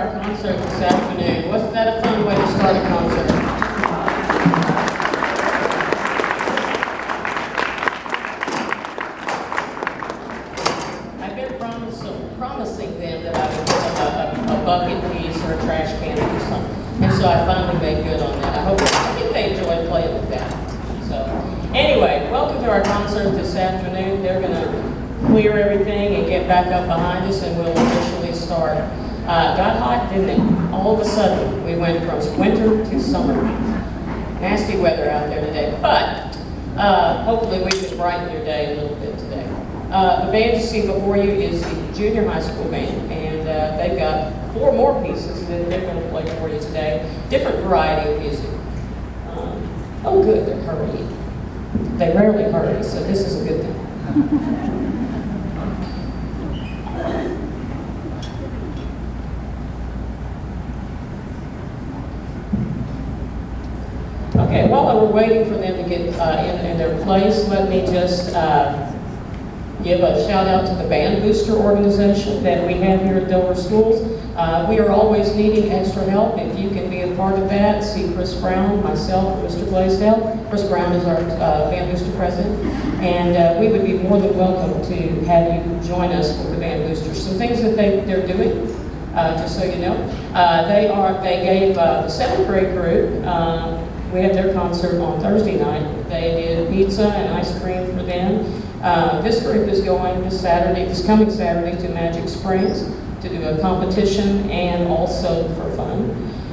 our concert this afternoon. Wasn't that a fun way to start a concert? I've been promising them that I would give a bucket piece or a trash can or something. And so I finally made good on that. I think they enjoyed playing with that. So anyway, welcome to our concert this afternoon. They're going to clear everything and get back up behind us, and we'll officially start. Got hot, didn't it? All of a sudden, we went from winter to summer. Nasty weather out there today, but hopefully we can brighten your day a little bit today. The band you see before you is the junior high school band, and they've got 4 more pieces that they're going to play for you today. Different variety of music. Oh good, they're hurrying. They rarely hurry, so this is a good thing. Okay, while we're waiting for them to get in their place, let me just give a shout out to the Band Booster organization that we have here at Dover Schools. We are always needing extra help. If you can be a part of that, see Chris Brown, myself, or Mr. Blaisdell. Chris Brown is our Band Booster president, and we would be more than welcome to have you join us for the Band Boosters. Some things that they're doing, just so you know, they gave the 7th grade group. We had their concert on Thursday night. They did pizza and ice cream for them. This group is going this coming Saturday to Magic Springs to do a competition and also for fun.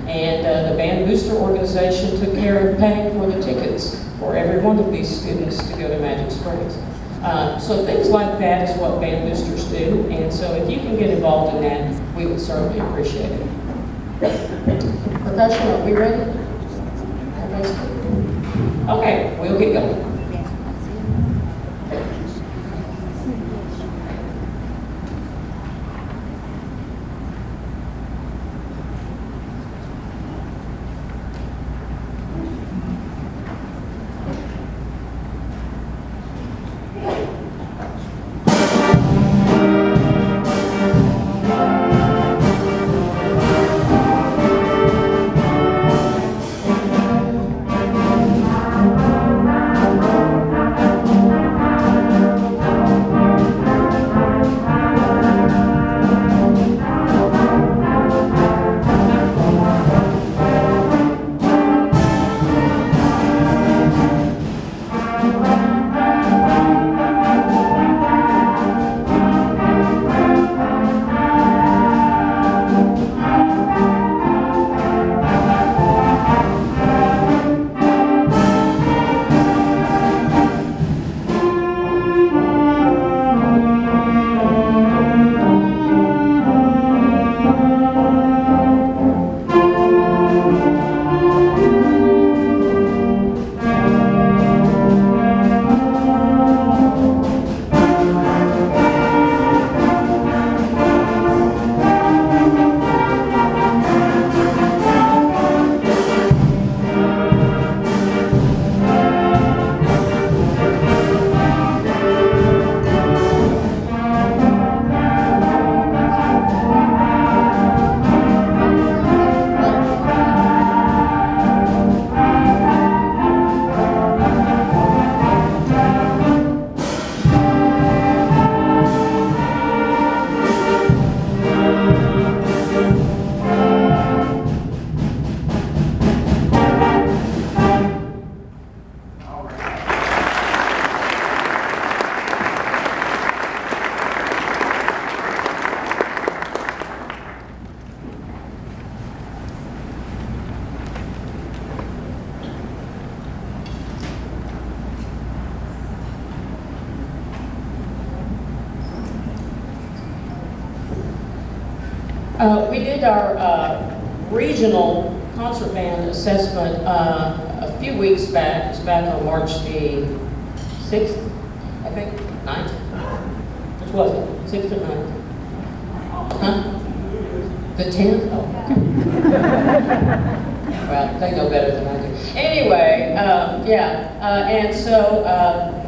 And the Band Booster organization took care of paying for the tickets for every one of these students to go to Magic Springs. So things like that is what Band Boosters do. And so if you can get involved in that, we would certainly appreciate it. Percussion, are we ready? Okay, we'll get going. We did our regional concert band assessment a few weeks back. It was back on March the 6th, I think, 9th. Which was it? 6th or 9th? Huh? The 10th? Oh, okay. Well, they know better than I do. Anyway, and so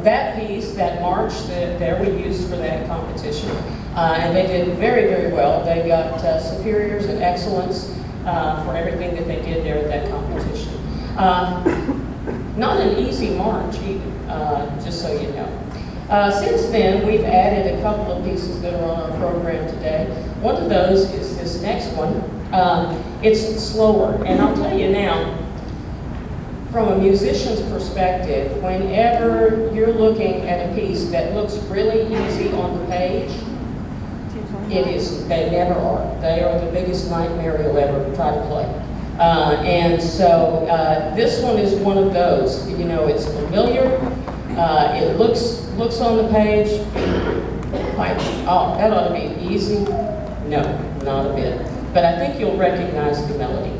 that piece, that march, there we used for that competition. And they did very, very well. They got superiors and excellence for everything that they did there at that competition. Not an easy march either, just so you know. Since then, we've added a couple of pieces that are on our program today. One of those is this next one. It's slower, and I'll tell you now, from a musician's perspective, whenever you're looking at a piece that looks really easy on the page, it is, they never are. They are the biggest nightmare you'll ever try to play. And so this one is one of those. You know, it's familiar. It looks on the page like, oh, that ought to be easy. No, not a bit. But I think you'll recognize the melody.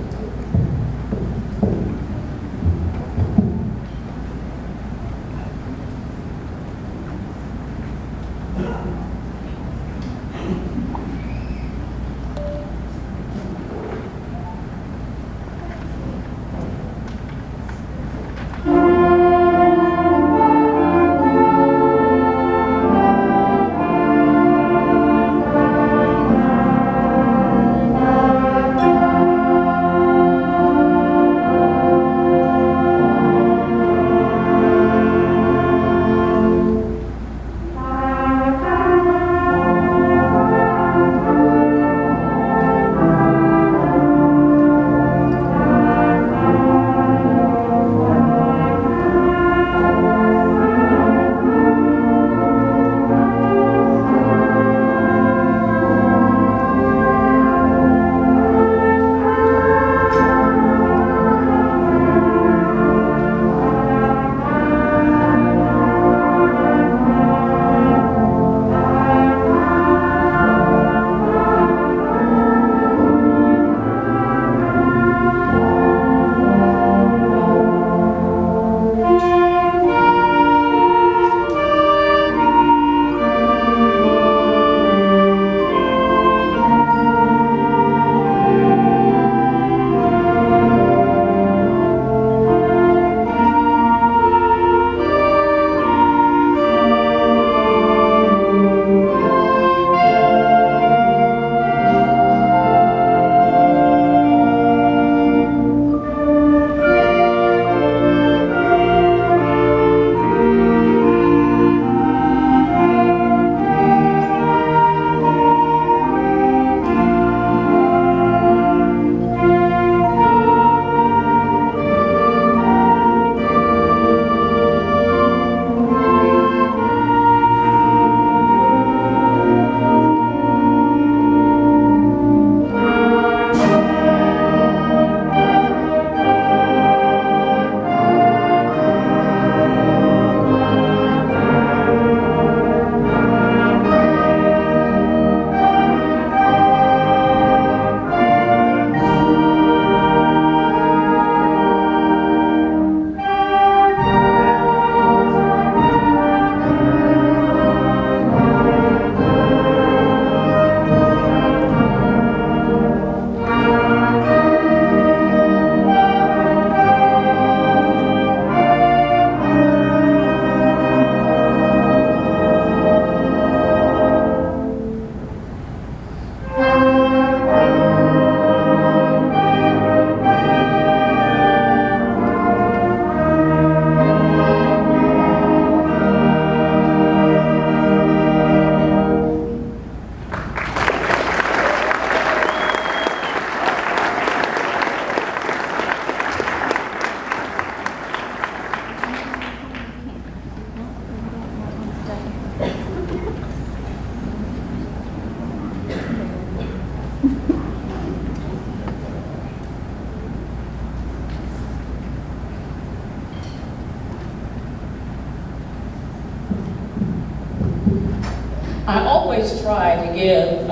I always try to give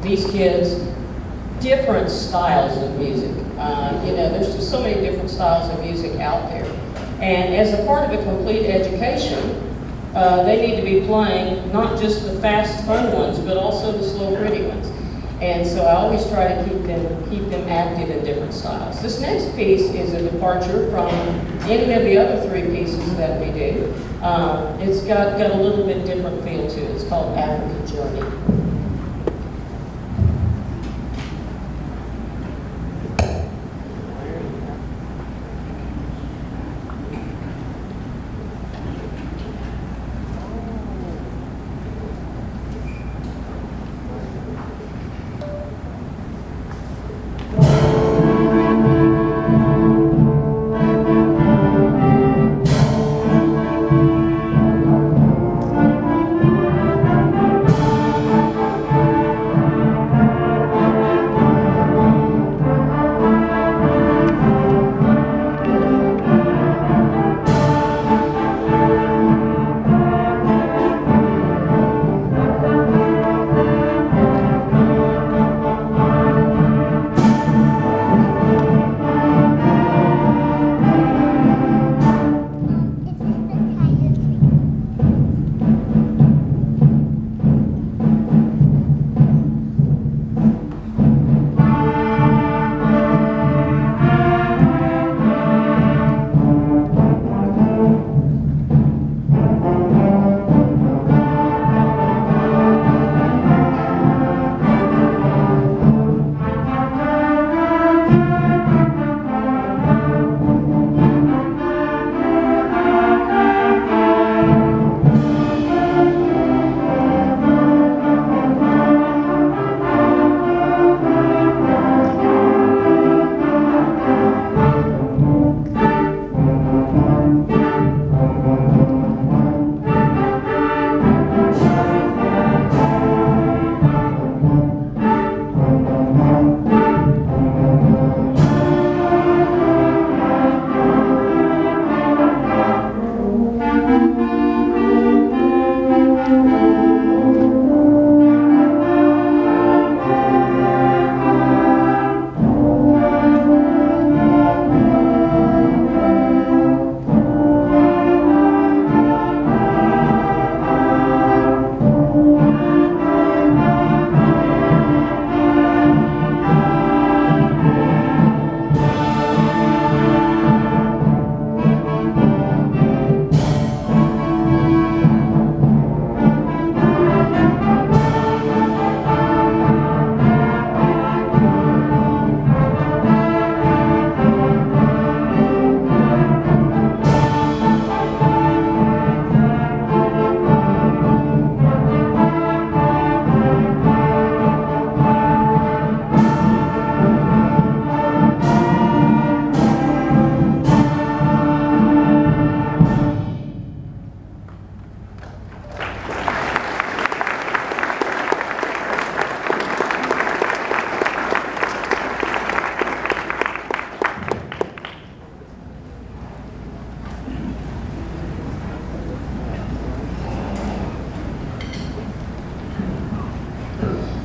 these kids different styles of music. You know, there's just so many different styles of music out there. And as a part of a complete education, they need to be playing not just the fast, fun ones, but also the slow, pretty ones. And so I always try to keep them active in different styles. This next piece is a departure from any of the other three pieces that we do. It's got a little bit different feel to it. It's called African Journey.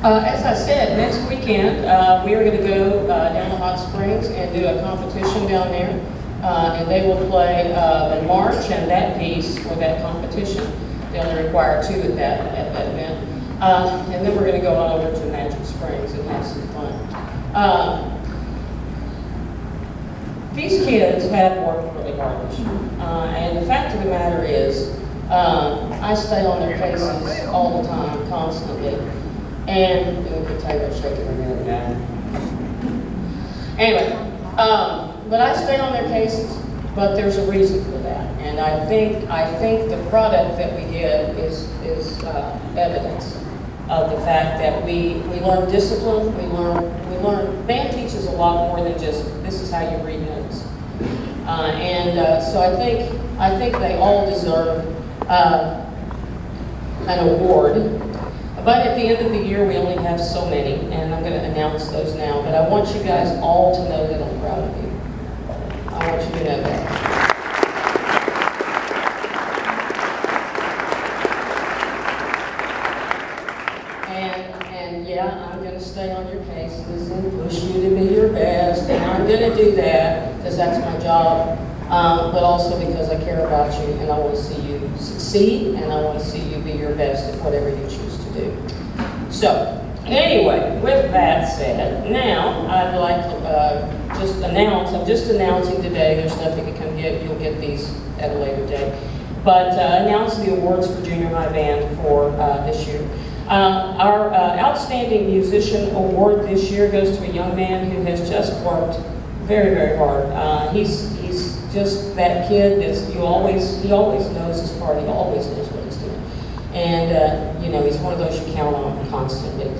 As I said, next weekend we are going to go down to Hot Springs and do a competition down there. And they will play the march and that piece for that competition. They only require 2 at that event. And then we're going to go on over to Magic Springs and have some fun. These kids have worked really hard this year. And the fact of the matter is, I stay on their cases all the time, constantly. And look at Taylor shaking her head now. Anyway, but I stay on their cases, but there's a reason for that. And I think the product that we get is evidence of the fact that we learn discipline, we learn, band teaches a lot more than just, this is how you read notes. So I think they all deserve an award. But at the end of the year, we only have so many, and I'm going to announce those now. But I want you guys all to know that I'm proud of you. I want you to know that. And yeah, I'm going to stay on your cases and push you to be your best, and I'm going to do that because that's my job. But also because I care about you, and I want to see you succeed, and I want to see you be your best at whatever you choose to do. So, Anyway, with that said, now I'd like to just announce, I'm just announcing today, there's nothing to come get, you'll get these at a later date, but announce the awards for junior high band for this year. Our Outstanding Musician Award this year goes to a young man who has just worked very, very hard. He's just that kid that's, he always knows his part, he always knows what he's doing. And, you know, he's one of those you count on constantly.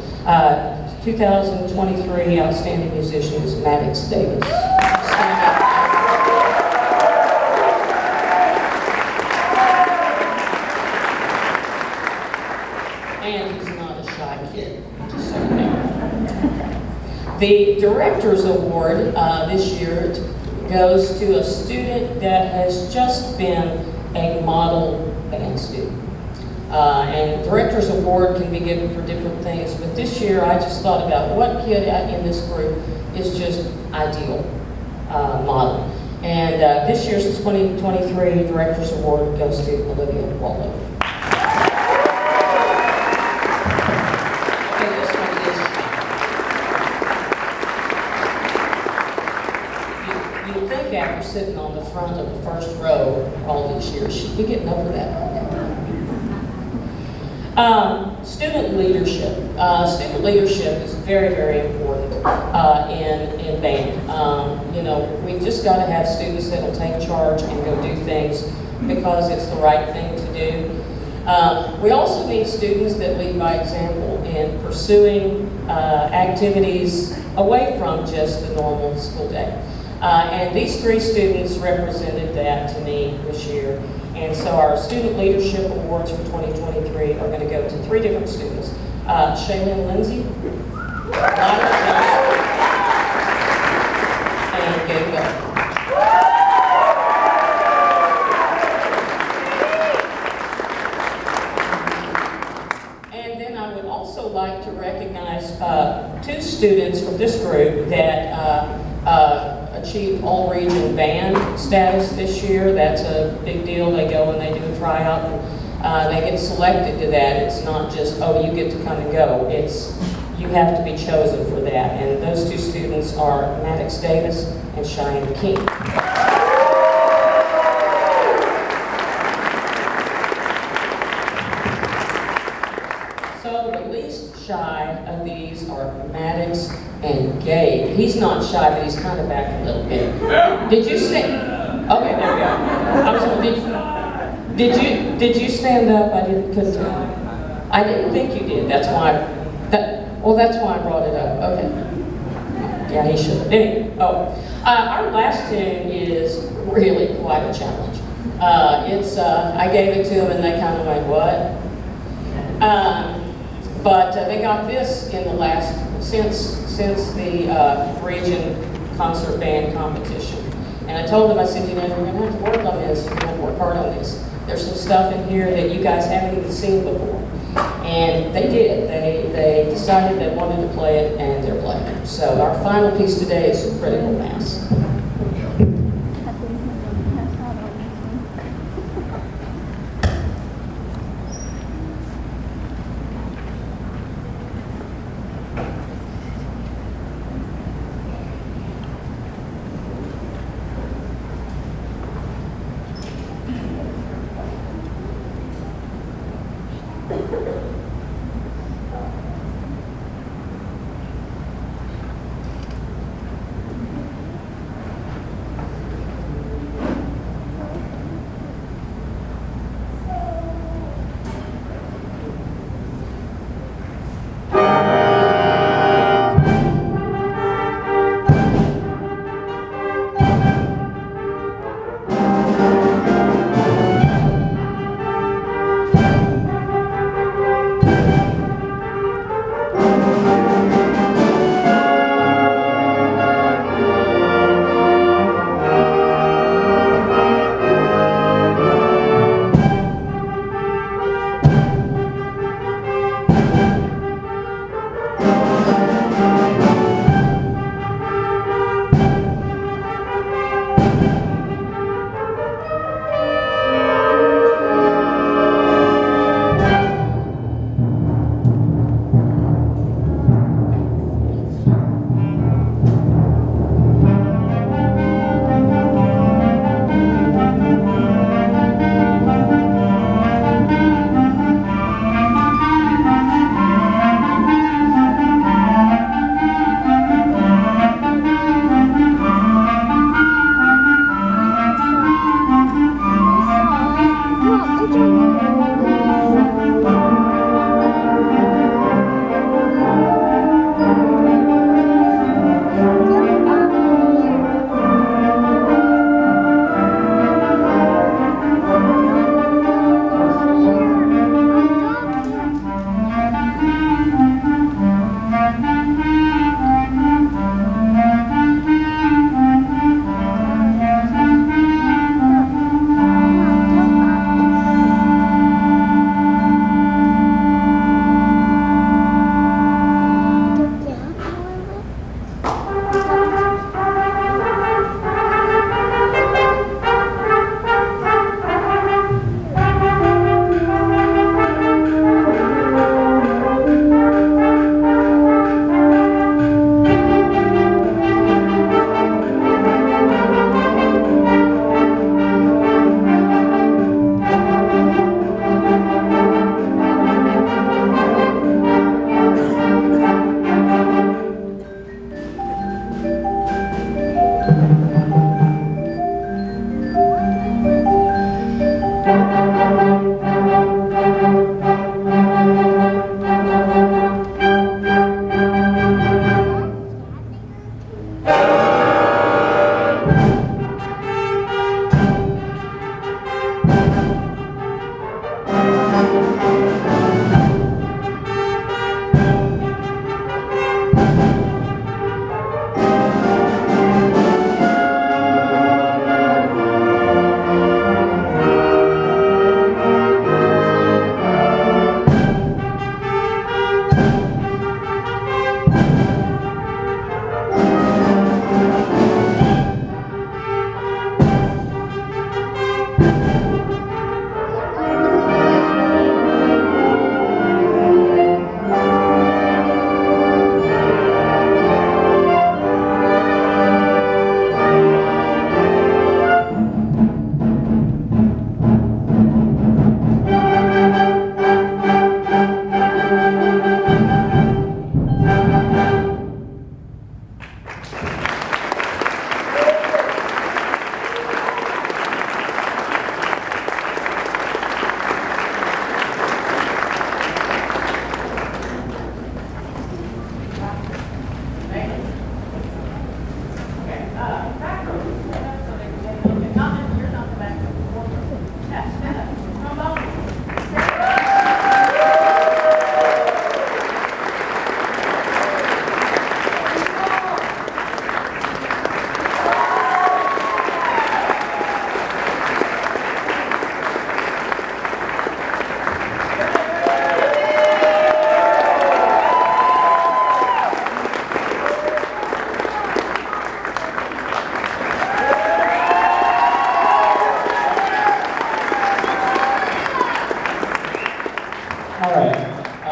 2023 Outstanding Musician is Maddox Davis. And he's not a shy kid, just so you know. The Director's Award this year goes to a student that has just been a model band student. And Director's Award can be given for different things, but this year I just thought about what kid in this group is just ideal model. And this year's 2023 Director's Award goes to Olivia Waldo. You'd think after sitting on the front of the first row all these years, she'd be getting over that by now. Student leadership. Student leadership is very, very important in band. You know, we've just got to have students that will take charge and go do things because it's the right thing to do. We also need students that lead by example in pursuing activities away from just the normal school day. And these three students represented that to me this year. And so our Student Leadership Awards for 2023 are going to go to three different students. Shaylin Lindsay, Lila Johnson, and Gabe Bell. And then I would also like to recognize two students from this group that achieved all-region band status this year. That's a big deal. They go and they do a tryout and they get selected to that. It's not just, oh, you get to come and go. It's, you have to be chosen for that. And those two students are Maddox Davis and Cheyenne King. So the least shy of these are Maddox and Gabe. He's not shy, but he's kind of back a little bit. Did you stand? Okay, there we go. I was going, did you stand up? I couldn't tell. I didn't think you did. That's why. That's why I brought it up. Okay. Yeah, he should. Anyway, our last tune is really quite a challenge. I gave it to them and they kind of went, what? But they got this in the last, since the region concert band competition. And I told them, I said, you know, we're going to have to work on this, we're going to have to work hard on this. There's some stuff in here that you guys haven't even seen before. And they did. They decided they wanted to play it, and they're playing it. So our final piece today is Critical Mass.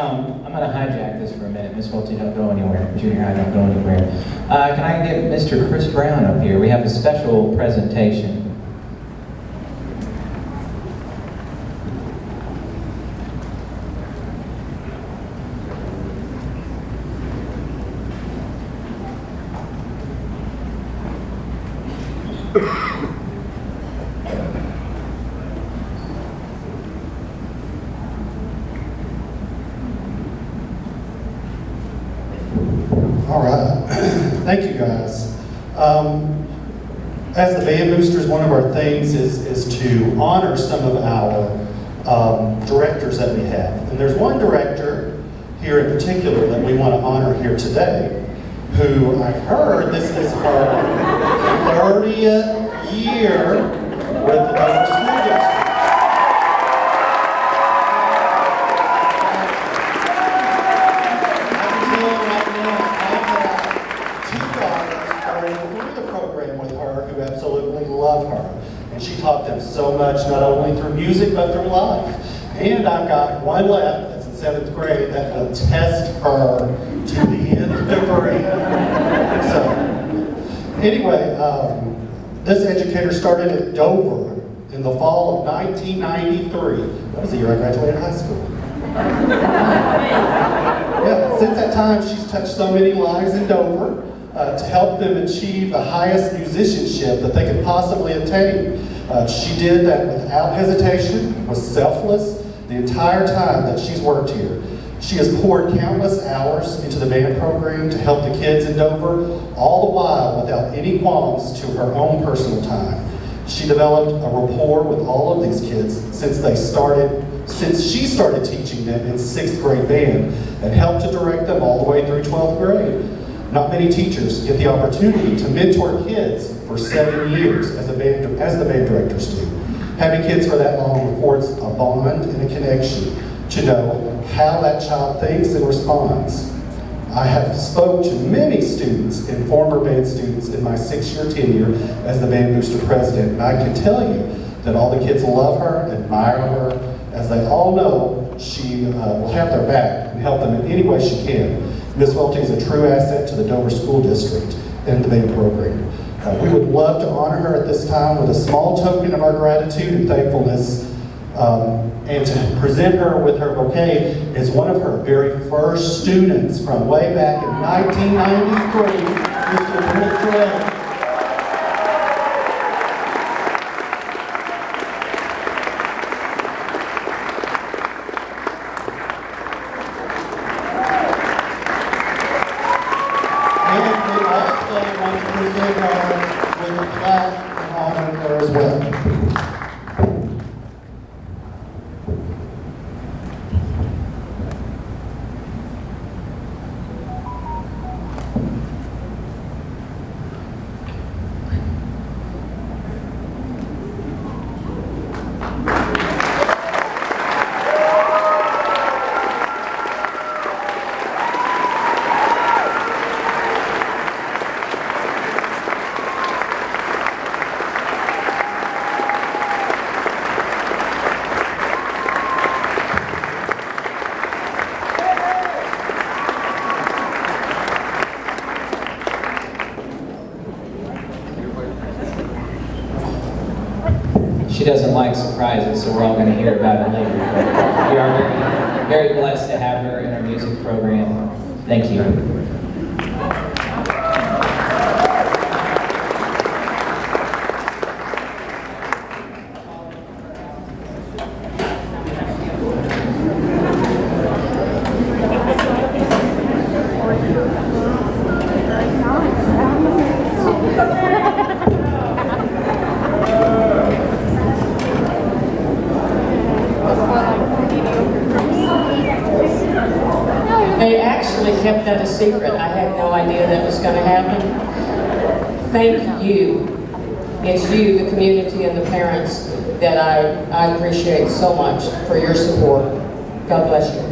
I'm going to hijack this for a minute. Miss Welty, don't go anywhere. Junior high, don't go anywhere. Can I get Mr. Chris Brown up here? We have a special presentation. All right, thank you guys. As the Band Boosters, one of our things is to honor some of our directors that we have. And there's one director here in particular that we want to honor here today, who I've heard this is her 30th year with the Dover School District. Who absolutely love her. And she taught them so much, not only through music, but through life. And I've got one left that's in 7th grade that will test her to the end of her end. So, anyway, this educator started at Dover in the fall of 1993. That was the year I graduated high school. Yeah, since that time, she's touched so many lives in Dover. To help them achieve the highest musicianship that they could possibly attain. She did that without hesitation, was selfless the entire time that she's worked here. She has poured countless hours into the band program to help the kids in Dover, all the while without any qualms to her own personal time. She developed a rapport with all of these kids since she started teaching them in 6th grade band and helped to direct them all the way through 12th grade. Not many teachers get the opportunity to mentor kids for 7 years as the band directors do. Having kids for that long affords a bond and a connection to know how that child thinks and responds. I have spoke to many students and former band students in my 6-year tenure as the Band Booster president, and I can tell you that all the kids love her, admire her, as they all know she will have their back and help them in any way she can. Ms. Welty is a true asset to the Dover School District and the band program. We would love to honor her at this time with a small token of our gratitude and thankfulness, and to present her with her bouquet is one of her very first students from way back in 1993, Mr. Brent Dredd. She doesn't like surprises, so we're all going to hear about it later. But we are very, very blessed to have her in our music program. Thank you. They actually kept that a secret. I had no idea that was going to happen. Thank you. It's you, the community, and the parents that I appreciate so much for your support. God bless you.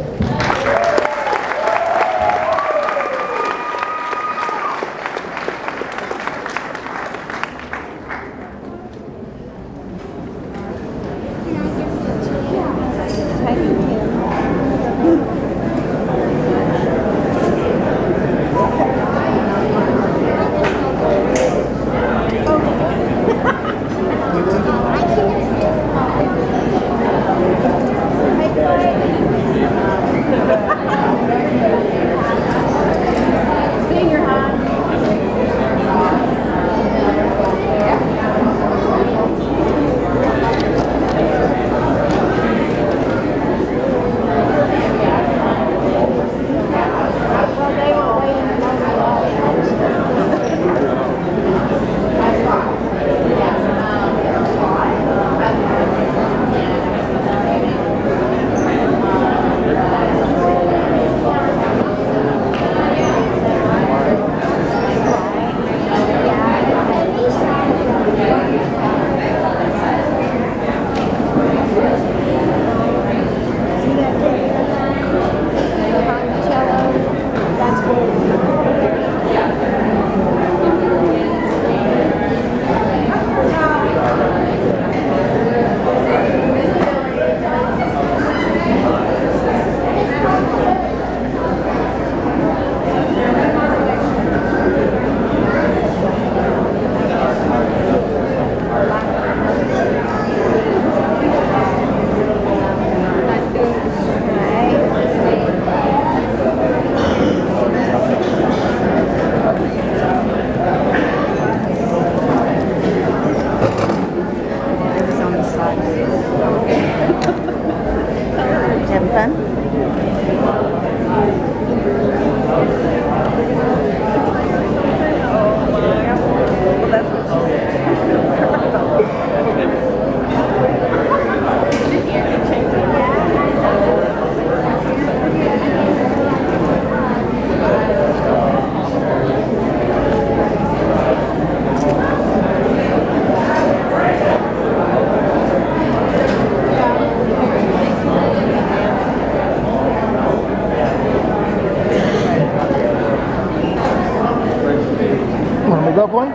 up one?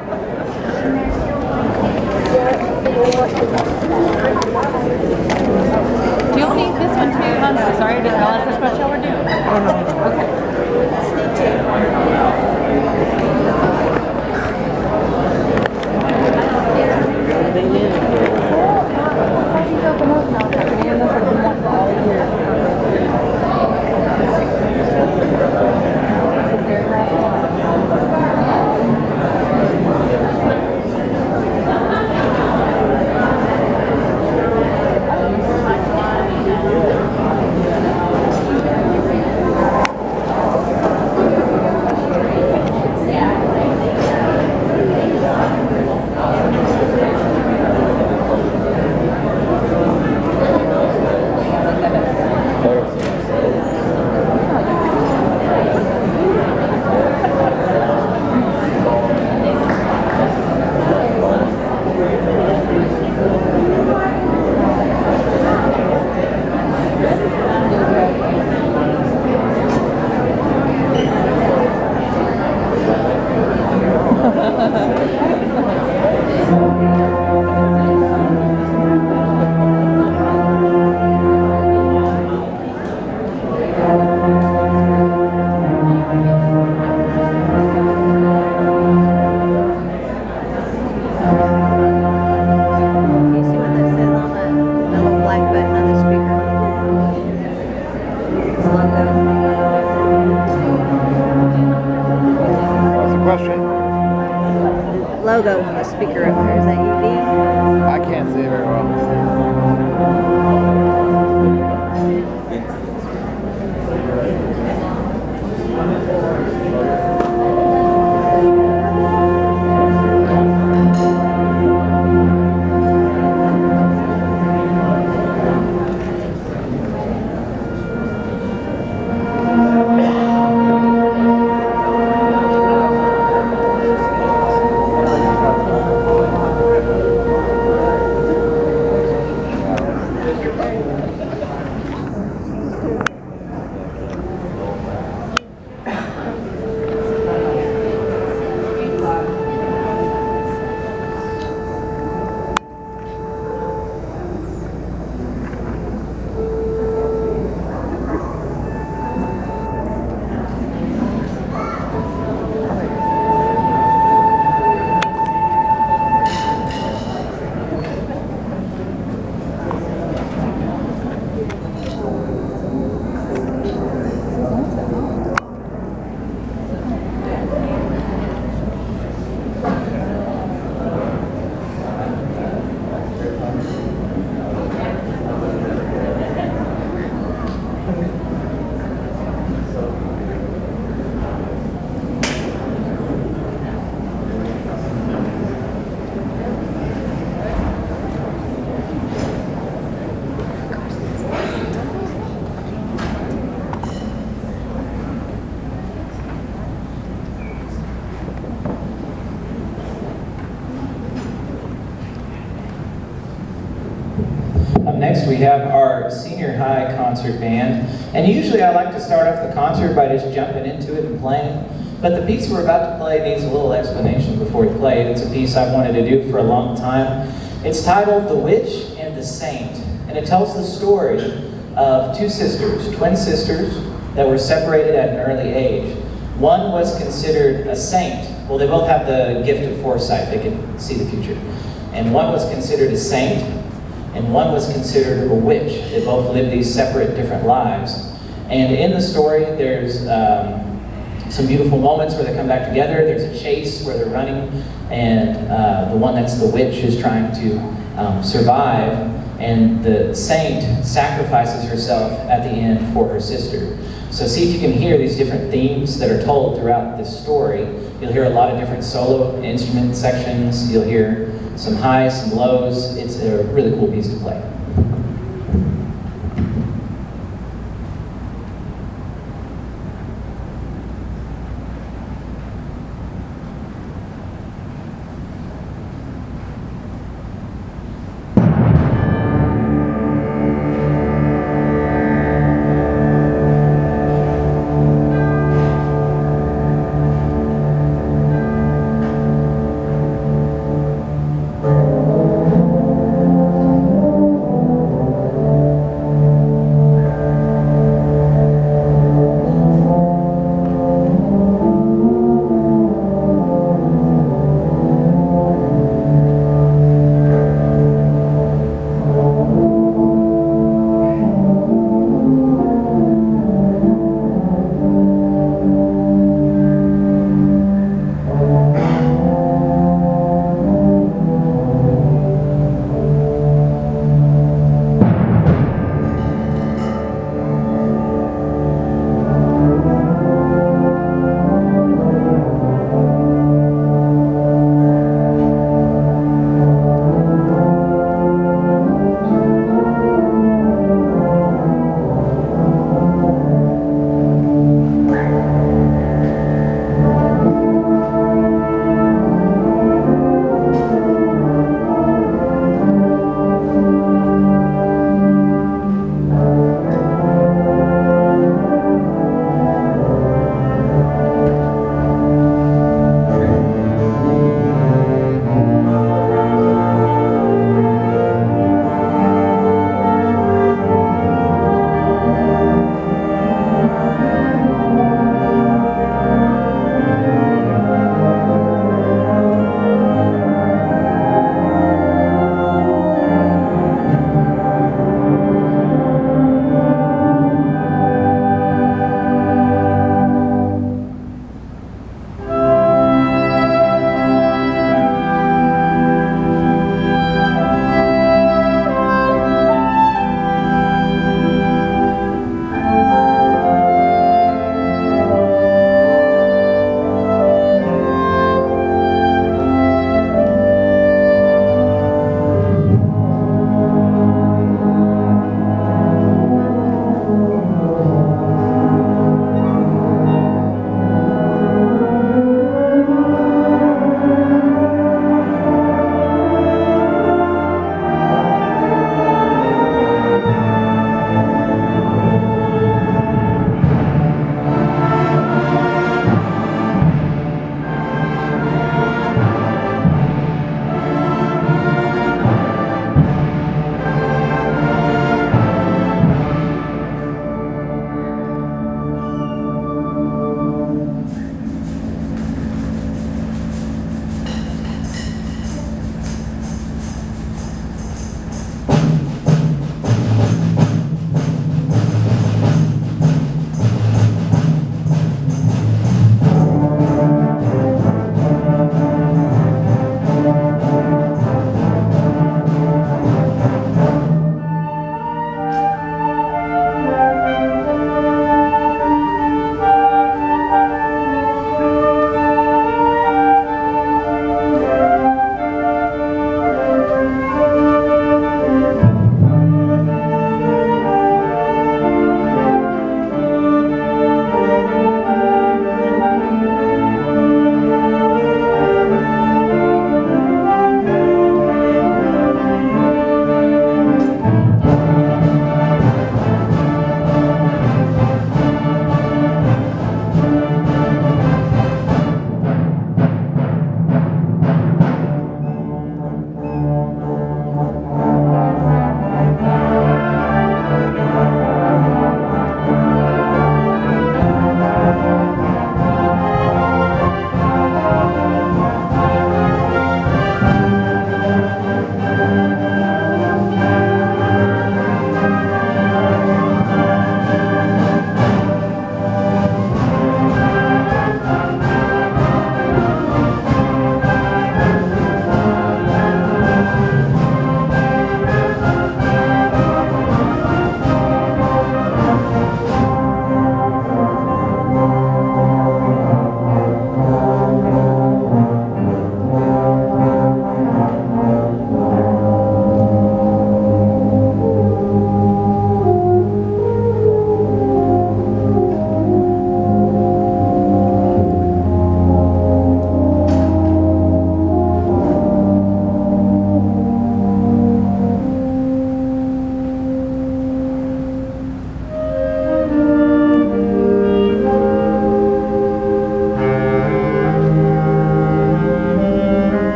Do you need this one too? I'm so sorry, I didn't realize that's what y'all were doing. You see what that says on that little black button on the speaker? Logo. What's the question? Logo on the speaker up there. Is that UV? I can't see very well. Up next, we have our senior high concert band. And usually I like to start off the concert by just jumping into it and playing. But the piece we're about to play needs a little explanation before we play it. It's a piece I've wanted to do for a long time. It's titled The Witch and the Saint. And it tells the story of two sisters, twin sisters, that were separated at an early age. One was considered a saint. Well, they both have the gift of foresight. They can see the future. And one was considered a saint, and one was considered a witch. They both lived these separate, different lives. And in the story, there's some beautiful moments where they come back together. There's a chase where they're running, and the one that's the witch is trying to survive, and the saint sacrifices herself at the end for her sister. So see if you can hear these different themes that are told throughout this story. You'll hear a lot of different solo instrument sections. You'll hear some highs, some lows. It's a really cool piece to play.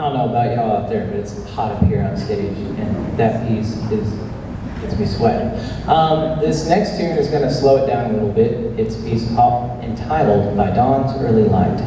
don't know about y'all out there, but it's hot up here on stage, and that piece gets me sweating. This next tune is going to slow it down a little bit. It's a piece entitled By Dawn's Early Light.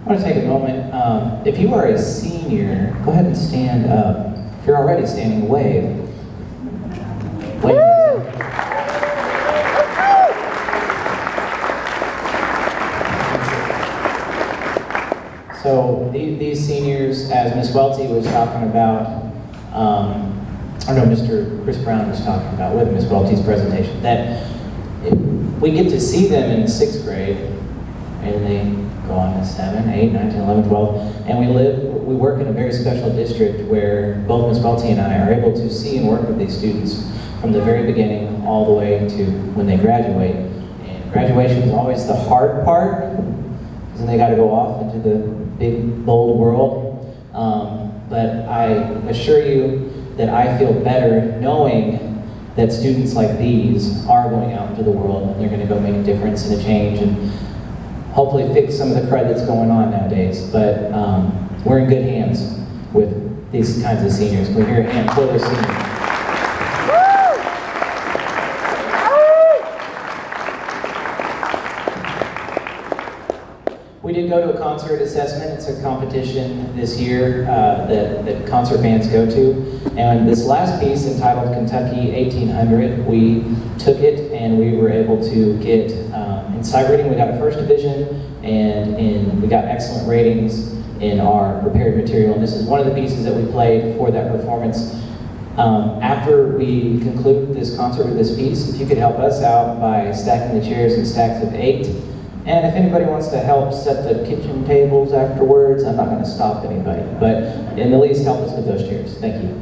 I want to take a moment. If you are a senior, go ahead and stand up. If you're already standing, wave. Wave. So these seniors, as Ms. Welty was talking about, or no, Mr. Chris Brown was talking about with Ms. Welty's presentation, that we get to see them in 6th grade, and they go on to 7, 8, 9, 10, 11, 12, and we work in a very special district where both Ms. Welty and I are able to see and work with these students from the very beginning all the way to when they graduate. And graduation is always the hard part, because then they got to go off into the big, bold world. But I assure you that I feel better knowing that students like these are going out into the world and they're going to go make a difference and a change and hopefully fix some of the crud that's going on nowadays. But we're in good hands with these kinds of seniors. Can we hear a hand for those seniors? We did go to a concert assessment. It's a competition this year that concert bands go to. And this last piece, entitled Kentucky 1800, we took it and we were able to get, in sight reading, we got a 1st division, and we got excellent ratings in our prepared material. And this is one of the pieces that we played for that performance. After we conclude this concert with this piece, if you could help us out by stacking the chairs in stacks of 8. And if anybody wants to help set the kitchen tables afterwards, I'm not going to stop anybody, but in the least help us with those chairs. Thank you.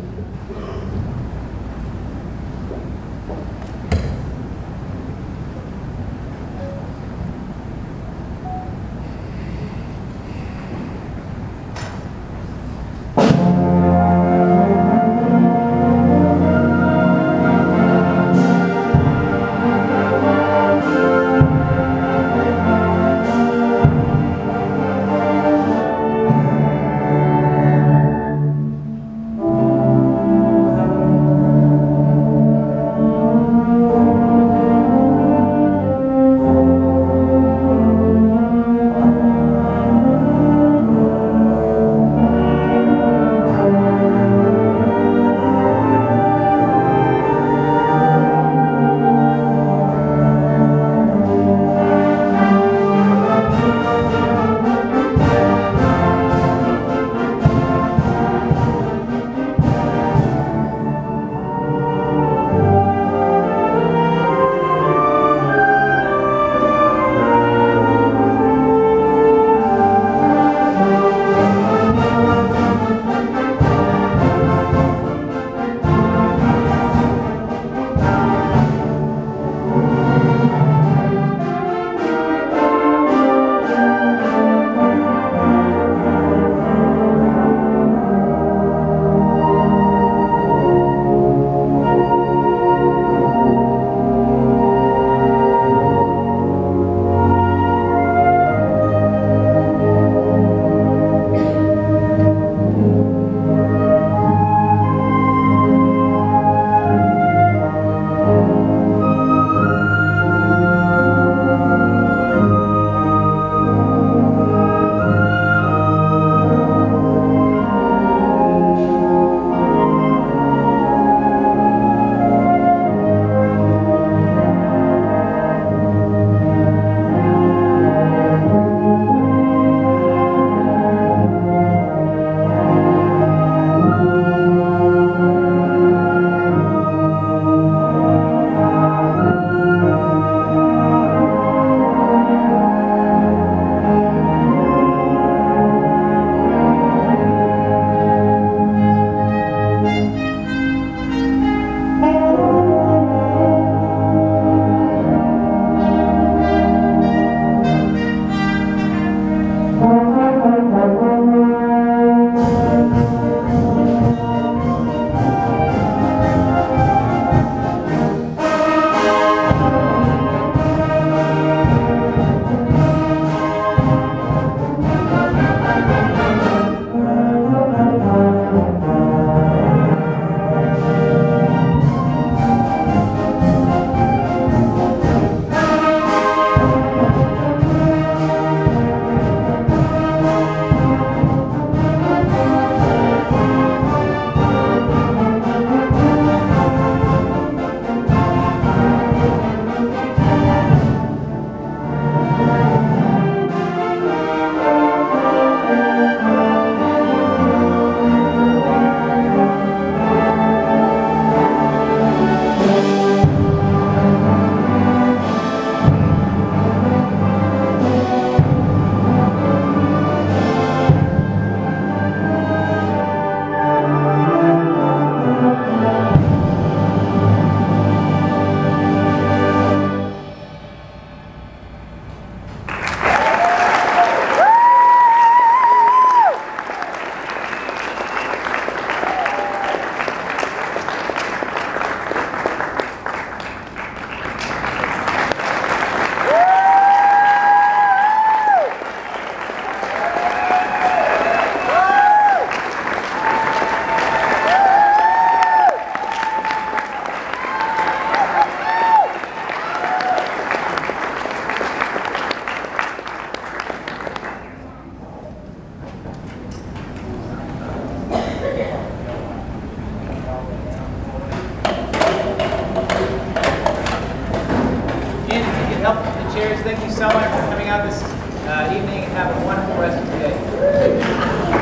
evening and have a wonderful rest of the day.